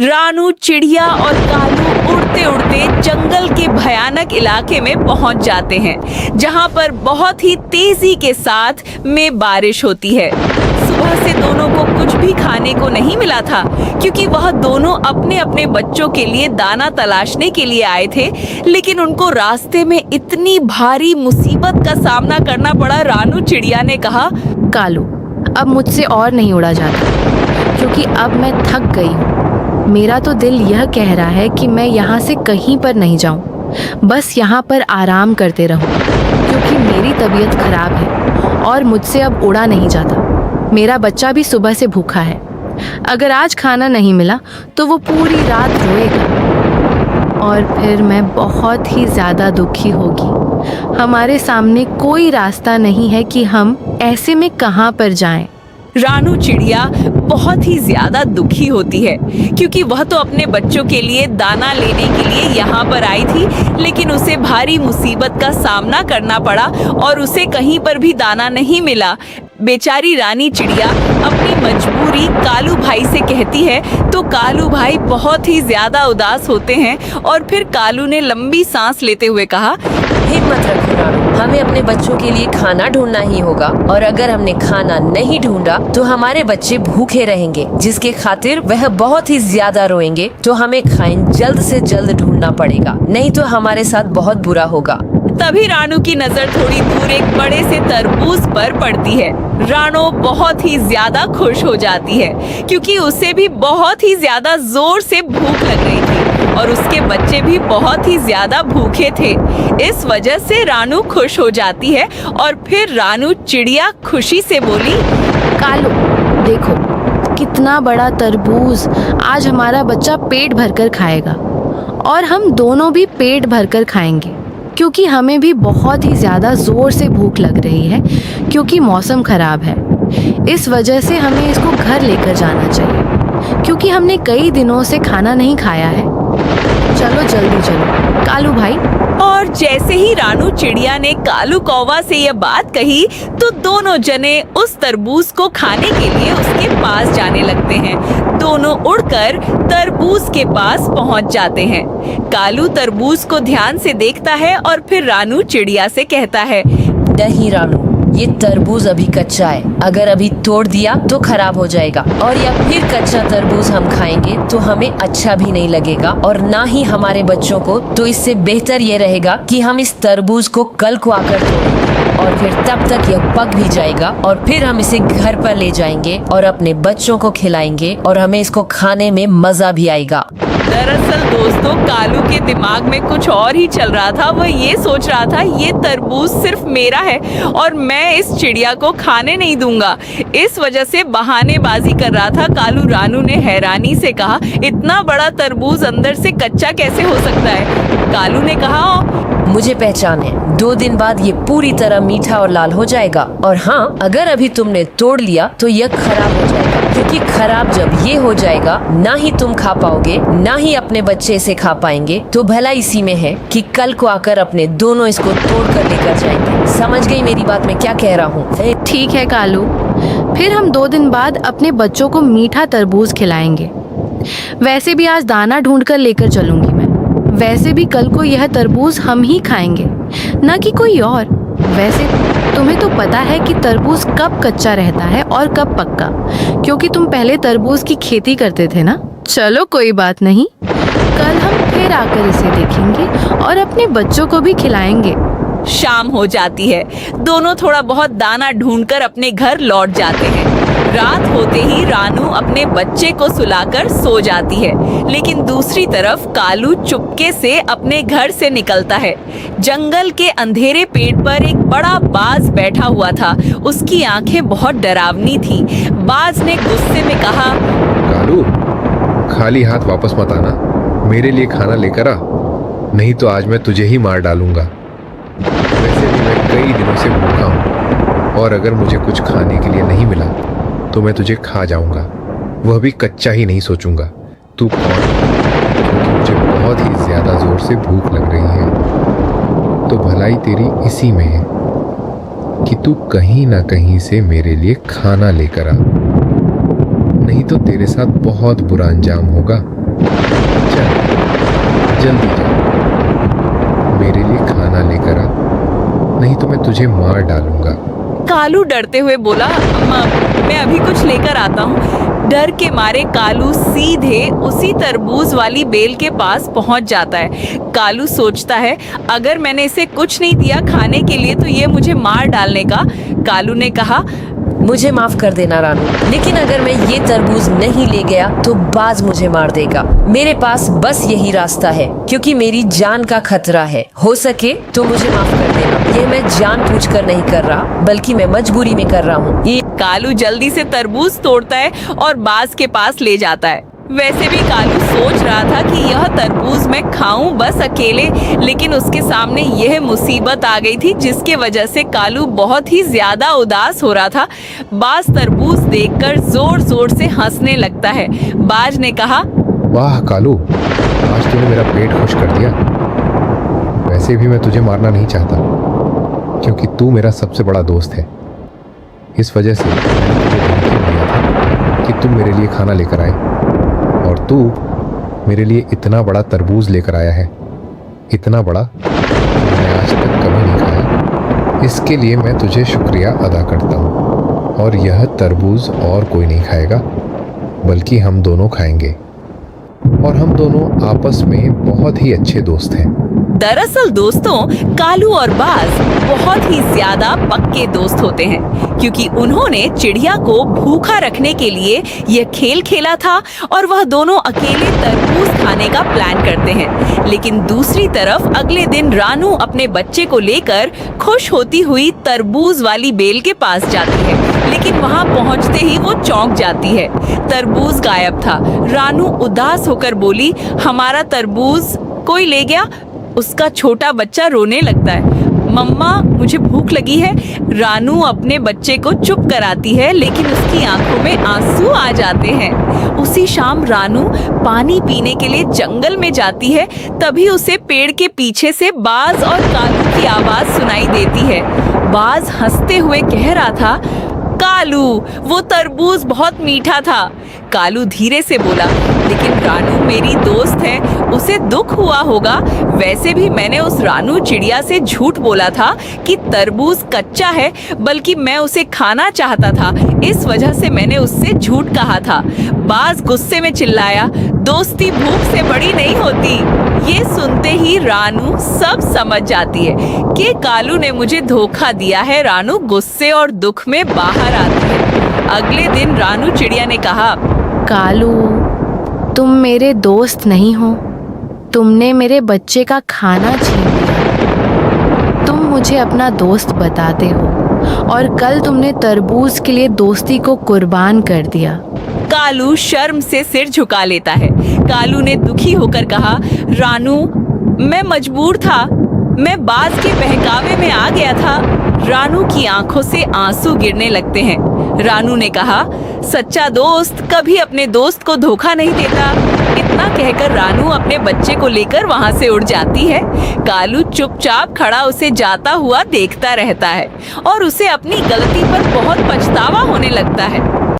रानू चिड़िया और कालू उड़ते उड़ते जंगल के भयानक इलाके में पहुंच जाते हैं, जहां पर बहुत ही तेजी के साथ में बारिश होती है। सुबह से दोनों को कुछ भी खाने को नहीं मिला था, क्योंकि वह दोनों अपने अपने बच्चों के लिए दाना तलाशने के लिए आए थे। लेकिन उनको रास्ते में इतनी भारी मुसीबत का सामना करना पड़ा। रानू चिड़िया ने कहा, कालू, अब मुझसे और नहीं उड़ा जाता, क्योंकि अब मैं थक गई हूँ। मेरा तो दिल यह कह रहा है कि मैं यहाँ से कहीं पर नहीं जाऊँ, बस यहाँ पर आराम करते रहूँ, क्योंकि मेरी तबीयत खराब है और मुझसे अब उड़ा नहीं जाता। मेरा बच्चा भी सुबह से भूखा है। अगर आज खाना नहीं मिला तो वो पूरी रात रोएगा और फिर मैं बहुत ही ज़्यादा दुखी होगी। हमारे सामने कोई रास्ता नहीं है कि हम ऐसे में कहाँ पर जाएं। रानू चिड़िया बहुत ही ज्यादा दुखी होती है, क्योंकि वह तो अपने बच्चों के लिए दाना लेने के लिए यहाँ पर आई थी, लेकिन उसे भारी मुसीबत का सामना करना पड़ा और उसे कहीं पर भी दाना नहीं मिला। बेचारी रानी चिड़िया अपनी मजबूरी कालू भाई से कहती है, तो कालू भाई बहुत ही ज्यादा उदास होते हैं और फिर कालू ने लंबी सांस लेते हुए कहा, हिम्मत रखो रानू, हमें अपने बच्चों के लिए खाना ढूंढना ही होगा, और अगर हमने खाना नहीं ढूंढा तो हमारे बच्चे भूखे रहेंगे, जिसके खातिर वह बहुत ही ज्यादा रोएंगे। तो हमें खाना जल्द से जल्द ढूंढना पड़ेगा, नहीं तो हमारे साथ बहुत बुरा होगा। तभी रानू की नजर थोड़ी दूर एक बड़े से तरबूज पर पड़ती है। रानू बहुत ही ज्यादा खुश हो जाती है, क्योंकि उसे भी बहुत ही ज्यादा जोर से भूख लग रही थी और उसके बच्चे भी बहुत ही ज्यादा भूखे थे। इस वजह से रानू खुश हो जाती है और फिर रानू चिड़िया खुशी से बोली, कालू, देखो कितना बड़ा तरबूज, आज हमारा बच्चा पेट भरकर खाएगा और हम दोनों भी पेट भरकर खाएंगे, क्योंकि हमें भी बहुत ही ज़्यादा ज़ोर से भूख लग रही है, क्योंकि मौसम ख़राब है। इस वजह से हमें इसको घर लेकर जाना चाहिए, क्योंकि हमने कई दिनों से खाना नहीं खाया है। चलो जल्दी चलो कालू भाई। और जैसे ही रानू चिड़िया ने कालू कौवा से यह बात कही, तो दोनों जने उस तरबूज को खाने के लिए उसके पास जाने लगते हैं। दोनों उड़कर तरबूज के पास पहुंच जाते हैं। कालू तरबूज को ध्यान से देखता है और फिर रानू चिड़िया से कहता है, नहीं रानू, ये तरबूज अभी कच्चा है, अगर अभी तोड़ दिया तो खराब हो जाएगा, और या फिर कच्चा तरबूज हम खाएंगे तो हमें अच्छा भी नहीं लगेगा और ना ही हमारे बच्चों को। तो इससे बेहतर ये रहेगा कि हम इस तरबूज को कल को आकर तोड़ेंगे, और फिर तब तक यह पक भी जाएगा, और फिर हम इसे घर पर ले जाएंगे और अपने बच्चों को खिलाएंगे, और हमें इसको खाने में मजा भी आएगा। दरअसल दोस्तों, कालू के दिमाग में कुछ और ही चल रहा था। वह ये सोच रहा था, ये तरबूज सिर्फ मेरा है और मैं इस चिड़िया को खाने नहीं दूंगा। इस वजह से बहानेबाजी कर रहा था कालू। रानू ने हैरानी से कहा, इतना बड़ा तरबूज अंदर से कच्चा कैसे हो सकता है? कालू ने कहा, मुझे पहचान है, 2 दिन बाद ये पूरी तरह मीठा और लाल हो जाएगा, और हाँ, अगर अभी तुमने तोड़ लिया तो यह खराब हो जाएगा, क्योंकि खराब जब ये हो जाएगा, ना ही तुम खा पाओगे, ना ही अपने बच्चे इसे खा पाएंगे। तो भला इसी में है कि कल को आकर अपने दोनों इसको तोड़ कर लेकर जाएंगे। समझ गई मेरी बात मैं क्या कह रहा हूँ? ठीक है कालू, फिर हम 2 दिन बाद अपने बच्चों को मीठा तरबूज खिलाएंगे। वैसे भी आज दाना ढूंढ कर लेकर चलूंगी मैं। वैसे भी कल को यह तरबूज हम ही खाएंगे, ना कि कोई और। वैसे तुम्हें तो पता है कि तरबूज कब कच्चा रहता है और कब पक्का, क्योंकि तुम पहले तरबूज की खेती करते थे ना। चलो कोई बात नहीं, कल हम फिर आकर इसे देखेंगे और अपने बच्चों को भी खिलाएंगे। शाम हो जाती है। दोनों थोड़ा बहुत दाना ढूंढकर अपने घर लौट जाते हैं। रात होते ही रानू अपने बच्चे को सुलाकर सो जाती है, लेकिन दूसरी तरफ कालू चुपके से अपने घर से निकलता है। जंगल के अंधेरे पेड़ पर एक बड़ा बाज बैठा हुआ था। उसकी आंखें बहुत डरावनी थी। बाज ने गुस्से में कहा, कालू, खाली हाथ वापस मत आना, मेरे लिए खाना लेकर आ, नहीं तो आज मैं तुझे ही मार डालूंगा। वैसे भी मैं कई दिनों से भूखा हूँ, और अगर मुझे कुछ खाने के लिए नहीं मिला तो मैं तुझे खा जाऊंगा, वह भी कच्चा ही नहीं सोचूंगा। तू कौन है? क्योंकि मुझे बहुत ही ज्यादा जोर से भूख लग रही है। तो भलाई तेरी इसी में है कि तू कहीं ना कहीं से मेरे लिए खाना लेकर आ, नहीं तो तेरे साथ बहुत बुरा अंजाम होगा। चल जल्दी जा, मेरे लिए खाना लेकर आ, नहीं तो मैं तुझे मार डालूंगा। कालू डरते हुए बोला, मैं अभी कुछ लेकर आता हूँ। डर के मारे कालू सीधे उसी तरबूज वाली बेल के पास पहुंच जाता है। कालू सोचता है अगर मैंने इसे कुछ नहीं दिया खाने के लिए तो ये मुझे मार डालने का। कालू ने कहा, मुझे माफ कर देना रानू, लेकिन अगर मैं ये तरबूज नहीं ले गया तो बाज मुझे मार देगा। मेरे पास बस यही रास्ता है, क्योंकि मेरी जान का खतरा है। हो सके तो मुझे माफ कर देना। ये मैं जानबूझकर नहीं कर रहा, बल्कि मैं मजबूरी में कर रहा हूँ। ये कालू जल्दी से तरबूज तोड़ता है और बाज के पास ले जाता है। वैसे भी कालू सोच रहा था कि यह तरबूज मैं खाऊं बस अकेले, लेकिन उसके सामने यह मुसीबत आ गई थी जिसके वजह से कालू बहुत ही ज्यादा उदास हो रहा था। बाज तरबूज देखकर जोर जोर से हंसने लगता है। बाज ने कहा, वाह कालू, आज तूने मेरा पेट खुश कर दिया। वैसे भी मैं तुझे मारना नहीं चाहता, क्योंकि तू मेरा सबसे बड़ा दोस्त है। इस वजह से मैंने तुझे धमकी दिया था कि तुम मेरे लिए खाना लेकर आए, और तू मेरे लिए इतना बड़ा तरबूज लेकर आया है, इतना बड़ा मैंने आज तक कभी नहीं खाया। इसके लिए मैं तुझे शुक्रिया अदा करता हूँ, और यह तरबूज और कोई नहीं खाएगा, बल्कि हम दोनों खाएंगे, और हम दोनों आपस में बहुत ही अच्छे दोस्त हैं। दरअसल दोस्तों, कालू और बाज बहुत ही ज्यादा पक्के दोस्त होते हैं, क्योंकि उन्होंने चिड़िया को भूखा रखने के लिए यह खेल खेला था और वह दोनों अकेले तरबूज खाने का प्लान करते हैं। लेकिन दूसरी तरफ अगले दिन रानू अपने बच्चे को लेकर खुश होती हुई तरबूज वाली बेल के पास जाती है, लेकिन वहां पहुंचते ही वो चौंक जाती है। तरबूज गायब था। रानू उदास होकर बोली, हमारा तरबूज कोई ले गया। उसका छोटा बच्चा रोने लगता है, मम्मा मुझे भूख लगी है। रानू अपने बच्चे को चुप कराती है, लेकिन उसकी आंखों में आंसू आ जाते हैं। उसी शाम रानू पानी पीने के लिए जंगल में जाती है। तभी उसे पेड़ के पीछे से बाज और कालू की आवाज सुनाई देती है। बाज हंसते हुए कह रहा था, कालू वो तरबूज बहुत मीठा था। कालू धीरे से बोला, लेकिन रानू मेरी दोस्त है, उसे दुख हुआ होगा। वैसे भी मैंने उस रानू चिड़िया से झूठ बोला था कि तरबूज कच्चा है, बल्कि मैं उसे खाना चाहता था, इस वजह से मैंने उससे झूठ कहा था। बाज गुस्से में चिल्लाया, दोस्ती भूख से बड़ी नहीं होती। ये सुनते ही रानू सब समझ जाती है कि कालू ने मुझे धोखा दिया है। रानू गुस्से और दुख में बाहर आती है। अगले दिन रानू चिड़िया ने कहा, कालू, तुम मेरे दोस्त नहीं हो, तुमने मेरे बच्चे का खाना छीन लिया। तुम मुझे अपना दोस्त बताते हो, और कल तुमने तरबूज के लिए दोस्ती को कुर्बान कर दिया। कालू शर्म से सिर झुका लेता है। कालू ने दुखी होकर कहा, रानू मैं मजबूर था, मैं बाज के बहकावे में आ गया था। रानू की आंखों से आंसू गिरने लगते हैं। रानू ने कहा, सच्चा दोस्त कभी अपने दोस्त को धोखा नहीं देता। इतना कहकर रानू अपने बच्चे को लेकर वहां से उड़ जाती है। कालू चुपचाप खड़ा उसे जाता हुआ देखता रहता है और उसे अपनी गलती पर बहुत पछतावा होने लगता है।